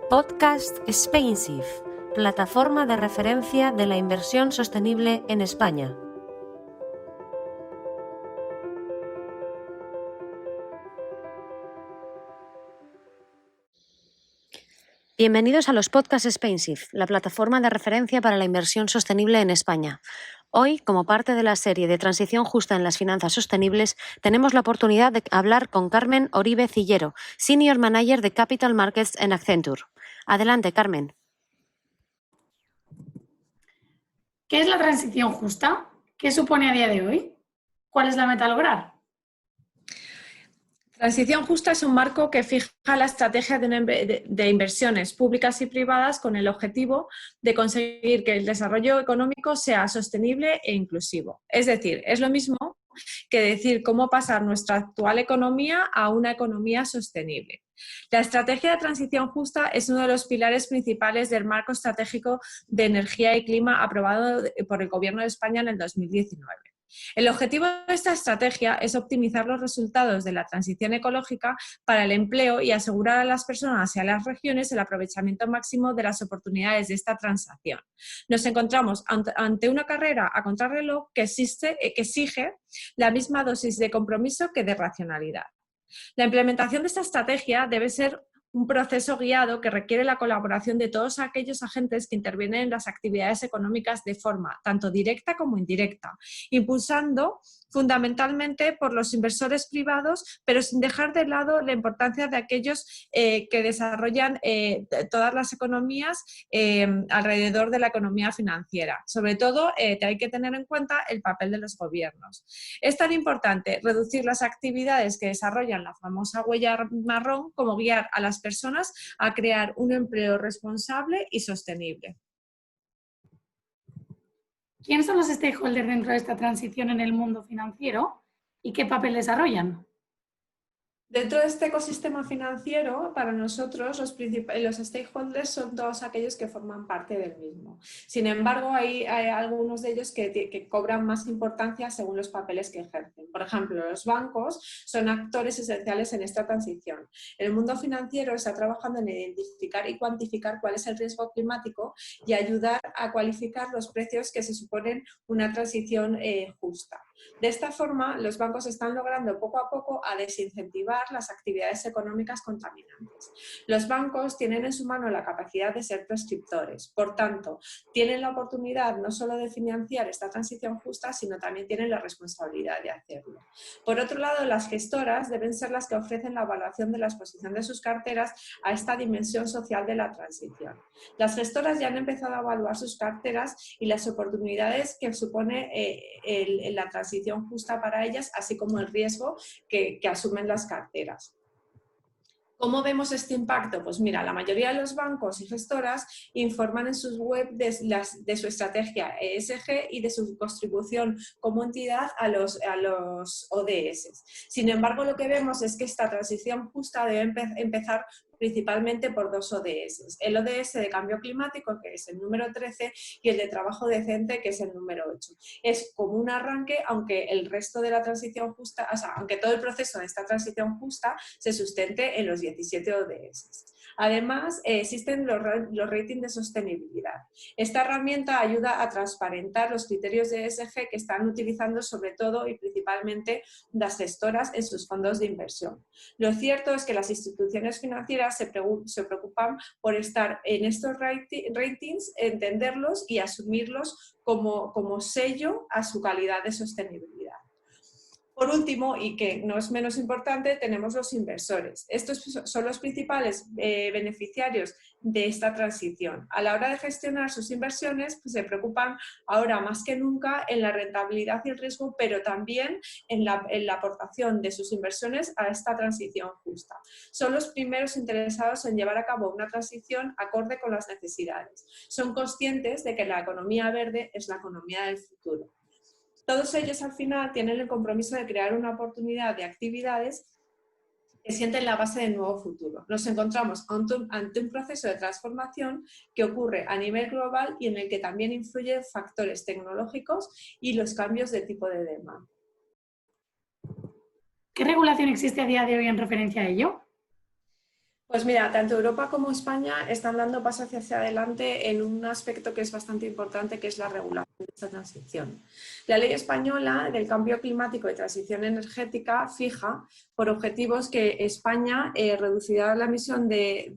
Podcast Spainsafe, plataforma de referencia de la inversión sostenible en España. Bienvenidos a los Podcasts Spainsafe, la plataforma de referencia para la inversión sostenible en España. Hoy, como parte de la serie de Transición Justa en las Finanzas Sostenibles, tenemos la oportunidad de hablar con Carmen Oribe Cillero, Senior Manager de Capital Markets en Accenture. Adelante, Carmen. ¿Qué es la transición justa? ¿Qué supone a día de hoy? ¿Cuál es la meta a lograr? Transición justa es un marco que fija la estrategia de inversiones públicas y privadas con el objetivo de conseguir que el desarrollo económico sea sostenible e inclusivo. Es decir, es lo mismo que decir cómo pasar nuestra actual economía a una economía sostenible. La estrategia de transición justa es uno de los pilares principales del marco estratégico de energía y clima aprobado por el Gobierno de España en el 2019. El objetivo de esta estrategia es optimizar los resultados de la transición ecológica para el empleo y asegurar a las personas y a las regiones el aprovechamiento máximo de las oportunidades de esta transacción. Nos encontramos ante una carrera a contrarreloj que exige la misma dosis de compromiso que de racionalidad. La implementación de esta estrategia debe ser un proceso guiado que requiere la colaboración de todos aquellos agentes que intervienen en las actividades económicas de forma tanto directa como indirecta, impulsando fundamentalmente por los inversores privados, pero sin dejar de lado la importancia de aquellos que desarrollan todas las economías alrededor de la economía financiera. Sobre todo, hay que tener en cuenta el papel de los gobiernos. Es tan importante reducir las actividades que desarrollan la famosa huella marrón como guiar a las personas a crear un empleo responsable y sostenible. ¿Quiénes son los stakeholders dentro de esta transición en el mundo financiero y qué papel desarrollan? Dentro de este ecosistema financiero, para nosotros los stakeholders son todos aquellos que forman parte del mismo. Sin embargo, hay algunos de ellos que cobran más importancia según los papeles que ejercen. Por ejemplo, los bancos son actores esenciales en esta transición. El mundo financiero está trabajando en identificar y cuantificar cuál es el riesgo climático y ayudar a cualificar los precios que se suponen una transición justa. De esta forma, los bancos están logrando poco a poco a desincentivar las actividades económicas contaminantes. Los bancos tienen en su mano la capacidad de ser prescriptores, por tanto, tienen la oportunidad no solo de financiar esta transición justa, sino también tienen la responsabilidad de hacerlo. Por otro lado, las gestoras deben ser las que ofrecen la evaluación de la exposición de sus carteras a esta dimensión social de la transición. Las gestoras ya han empezado a evaluar sus carteras y las oportunidades que supone la transición justa para ellas, así como el riesgo que asumen las carteras. ¿Cómo vemos este impacto? Pues mira, la mayoría de los bancos y gestoras informan en sus web de su estrategia ESG y de su contribución como entidad a los ODS. Sin embargo, lo que vemos es que esta transición justa debe empezar principalmente por dos ODS. El ODS de cambio climático, que es el número 13, y el de trabajo decente, que es el número 8. Es como un arranque, aunque el resto de la transición justa, o sea, aunque todo el proceso de esta transición justa se sustente en los 17 ODS. Además, existen los ratings de sostenibilidad. Esta herramienta ayuda a transparentar los criterios de ESG que están utilizando sobre todo y principalmente las gestoras en sus fondos de inversión. Lo cierto es que las instituciones financieras se preocupan por estar en estos ratings, entenderlos y asumirlos como sello a su calidad de sostenibilidad. Por último, y que no es menos importante, tenemos los inversores. Estos son los principales beneficiarios de esta transición. A la hora de gestionar sus inversiones, pues se preocupan ahora más que nunca en la rentabilidad y el riesgo, pero también en la aportación de sus inversiones a esta transición justa. Son los primeros interesados en llevar a cabo una transición acorde con las necesidades. Son conscientes de que la economía verde es la economía del futuro. Todos ellos al final tienen el compromiso de crear una oportunidad de actividades que sienten la base del nuevo futuro. Nos encontramos ante un proceso de transformación que ocurre a nivel global y en el que también influyen factores tecnológicos y los cambios de tipo de demanda. ¿Qué regulación existe a día de hoy en referencia a ello? Pues mira, tanto Europa como España están dando pasos hacia adelante en un aspecto que es bastante importante, que es la regulación de esta transición. La Ley Española del Cambio Climático y Transición Energética fija por objetivos que España reducirá la emisión de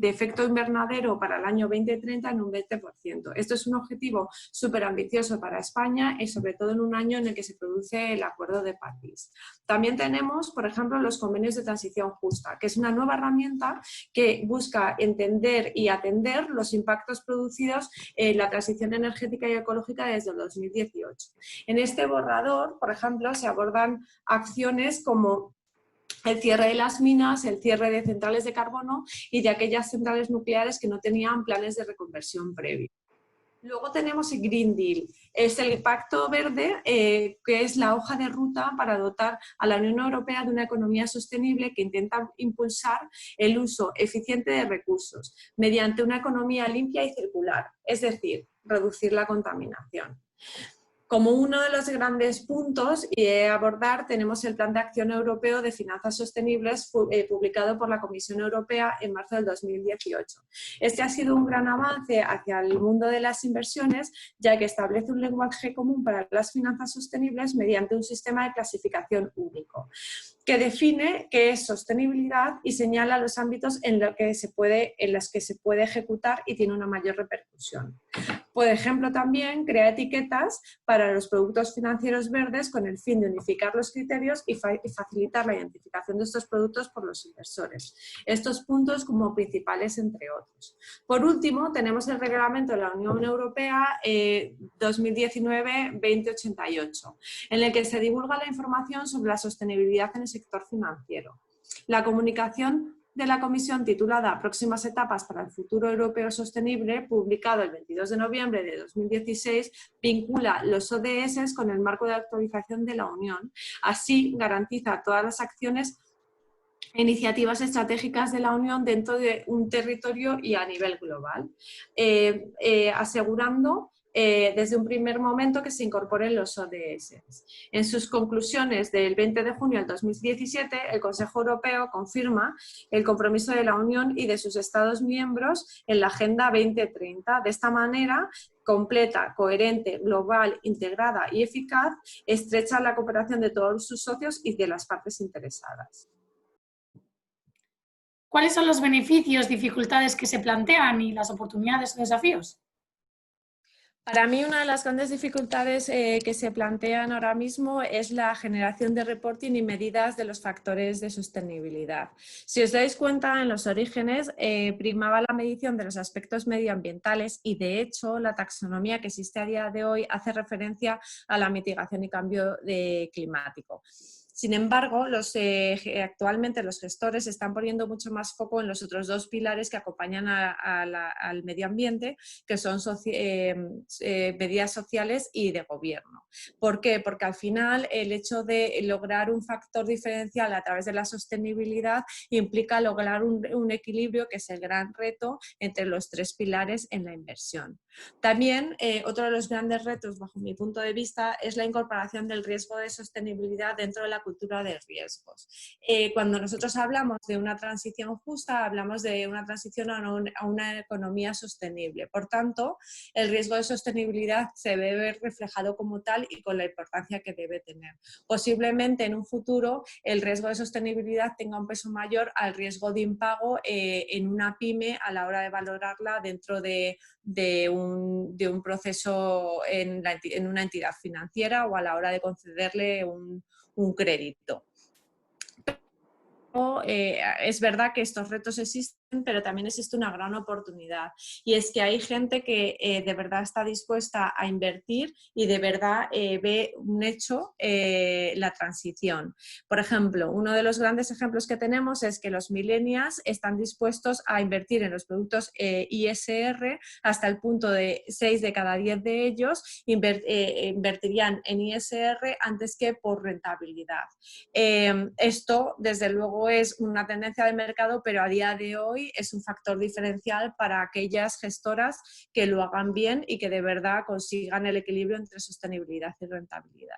efecto invernadero para el año 2030 en un 20%. Esto es un objetivo súper ambicioso para España y sobre todo en un año en el que se produce el Acuerdo de París. También tenemos, por ejemplo, los convenios de transición justa, que es una nueva herramienta que busca entender y atender los impactos producidos en la transición energética y ecológica desde el 2018. En este borrador, por ejemplo, se abordan acciones como el cierre de las minas, el cierre de centrales de carbono y de aquellas centrales nucleares que no tenían planes de reconversión previos. Luego tenemos el Green Deal, es el Pacto Verde, que es la hoja de ruta para dotar a la Unión Europea de una economía sostenible que intenta impulsar el uso eficiente de recursos mediante una economía limpia y circular, es decir, reducir la contaminación. Como uno de los grandes puntos a abordar tenemos el Plan de Acción Europeo de Finanzas Sostenibles publicado por la Comisión Europea en marzo del 2018. Este ha sido un gran avance hacia el mundo de las inversiones, ya que establece un lenguaje común para las finanzas sostenibles mediante un sistema de clasificación único, que define qué es sostenibilidad y señala los ámbitos en los que se puede ejecutar y tiene una mayor repercusión. Por ejemplo, también crea etiquetas para los productos financieros verdes con el fin de unificar los criterios y facilitar la identificación de estos productos por los inversores. Estos puntos como principales, entre otros. Por último, tenemos el Reglamento de la Unión Europea 2019-2088, en el que se divulga la información sobre la sostenibilidad en el sector financiero. La comunicación de la Comisión titulada Próximas etapas para el futuro europeo sostenible, publicado el 22 de noviembre de 2016, vincula los ODS con el marco de actualización de la Unión. Así, garantiza todas las acciones e iniciativas estratégicas de la Unión dentro de un territorio y a nivel global, asegurando desde un primer momento que se incorporen los ODS. En sus conclusiones del 20 de junio del 2017, el Consejo Europeo confirma el compromiso de la Unión y de sus Estados miembros en la Agenda 2030. De esta manera, completa, coherente, global, integrada y eficaz, estrecha la cooperación de todos sus socios y de las partes interesadas. ¿Cuáles son los beneficios, dificultades que se plantean y las oportunidades o desafíos? Para mí una de las grandes dificultades que se plantean ahora mismo es la generación de reporting y medidas de los factores de sostenibilidad. Si os dais cuenta, en los orígenes primaba la medición de los aspectos medioambientales y de hecho la taxonomía que existe a día de hoy hace referencia a la mitigación y cambio climático. Sin embargo, actualmente los gestores están poniendo mucho más foco en los otros dos pilares que acompañan al medio ambiente, que son medidas sociales y de gobierno. ¿Por qué? Porque al final el hecho de lograr un factor diferencial a través de la sostenibilidad implica lograr un equilibrio, que es el gran reto entre los tres pilares en la inversión. También otro de los grandes retos, bajo mi punto de vista, es la incorporación del riesgo de sostenibilidad dentro de la cultura de riesgos. Cuando nosotros hablamos de una transición justa, hablamos de una transición a una economía sostenible. Por tanto, el riesgo de sostenibilidad se debe ver reflejado como tal y con la importancia que debe tener. Posiblemente en un futuro el riesgo de sostenibilidad tenga un peso mayor al riesgo de impago en una pyme a la hora de valorarla dentro de un proceso en una entidad financiera o a la hora de concederle un crédito. Es verdad que estos retos existen, pero también existe una gran oportunidad, y es que hay gente que de verdad está dispuesta a invertir y de verdad ve un hecho la transición. Por ejemplo, uno de los grandes ejemplos que tenemos es que los millennials están dispuestos a invertir en los productos ISR hasta el punto de 6 de cada 10 de ellos invertirían en ISR antes que por rentabilidad. Esto, desde luego, es una tendencia de mercado, pero a día de hoy es un factor diferencial para aquellas gestoras que lo hagan bien y que de verdad consigan el equilibrio entre sostenibilidad y rentabilidad.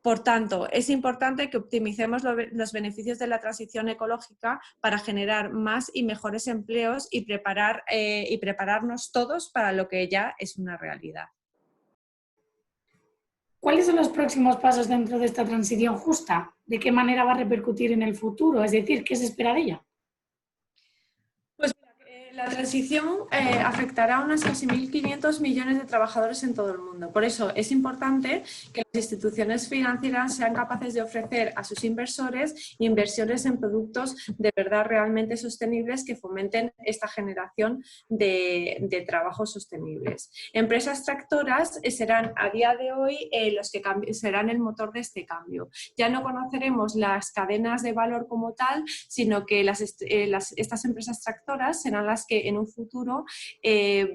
Por tanto, es importante que optimicemos los beneficios de la transición ecológica para generar más y mejores empleos y prepararnos todos para lo que ya es una realidad. ¿Cuáles son los próximos pasos dentro de esta transición justa? ¿De qué manera va a repercutir en el futuro? Es decir, ¿qué se espera de ella? Pues la transición afectará a unos casi 1.500 millones de trabajadores en todo el mundo. Por eso es importante que las instituciones financieras sean capaces de ofrecer a sus inversores inversiones en productos de verdad realmente sostenibles que fomenten esta generación de trabajos sostenibles. Empresas tractoras serán a día de hoy los que serán el motor de este cambio. Ya no conoceremos las cadenas de valor como tal, sino que estas empresas tractoras serán las que en un futuro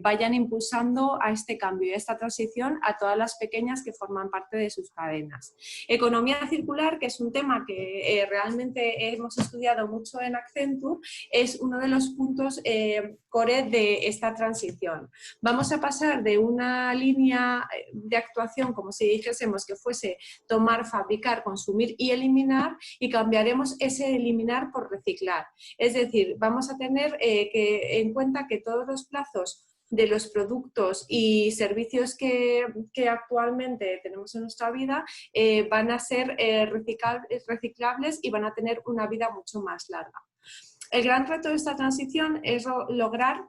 vayan impulsando a este cambio y a esta transición a todas las pequeñas que forman parte de sus cadenas. Economía circular, que es un tema que realmente hemos estudiado mucho en Accenture, es uno de los puntos core de esta transición. Vamos a pasar de una línea de actuación, como si dijésemos que fuese tomar, fabricar, consumir y eliminar, y cambiaremos ese eliminar por reciclar. Es decir, vamos a tener en cuenta que todos los plazos de los productos y servicios que actualmente tenemos en nuestra vida van a ser reciclables y van a tener una vida mucho más larga. El gran reto de esta transición es lograr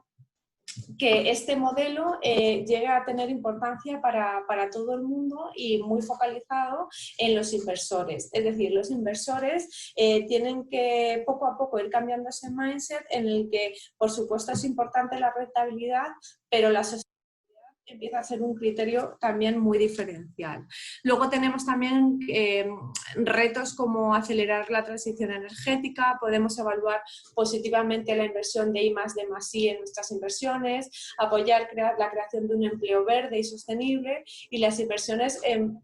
que este modelo llegue a tener importancia para todo el mundo y muy focalizado en los inversores. Es decir, los inversores tienen que poco a poco ir cambiando ese mindset en el que, por supuesto, es importante la rentabilidad, pero la sostenibilidad empieza a ser un criterio también muy diferencial. Luego tenemos también retos como acelerar la transición energética, podemos evaluar positivamente la inversión de I+D+I en nuestras inversiones, apoyar la creación de un empleo verde y sostenible y las inversiones en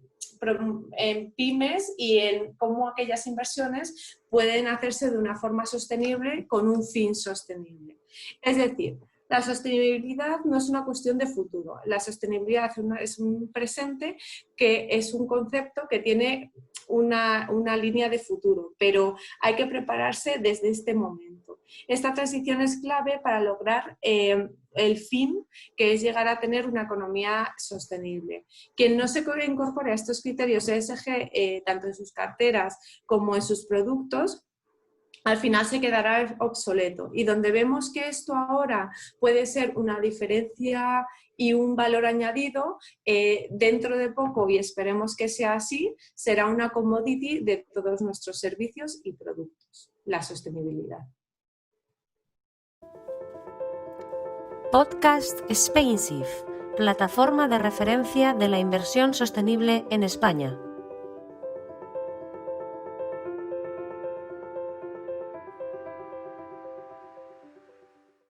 pymes y en cómo aquellas inversiones pueden hacerse de una forma sostenible con un fin sostenible. Es decir, la sostenibilidad no es una cuestión de futuro, la sostenibilidad es un presente que es un concepto que tiene una línea de futuro, pero hay que prepararse desde este momento. Esta transición es clave para lograr el fin, que es llegar a tener una economía sostenible. Quien no se incorpore a estos criterios ESG, tanto en sus carteras como en sus productos, al final se quedará obsoleto. Y donde vemos que esto ahora puede ser una diferencia y un valor añadido, dentro de poco, y esperemos que sea así, será una commodity de todos nuestros servicios y productos, la sostenibilidad. Podcast SpainShift, plataforma de referencia de la inversión sostenible en España.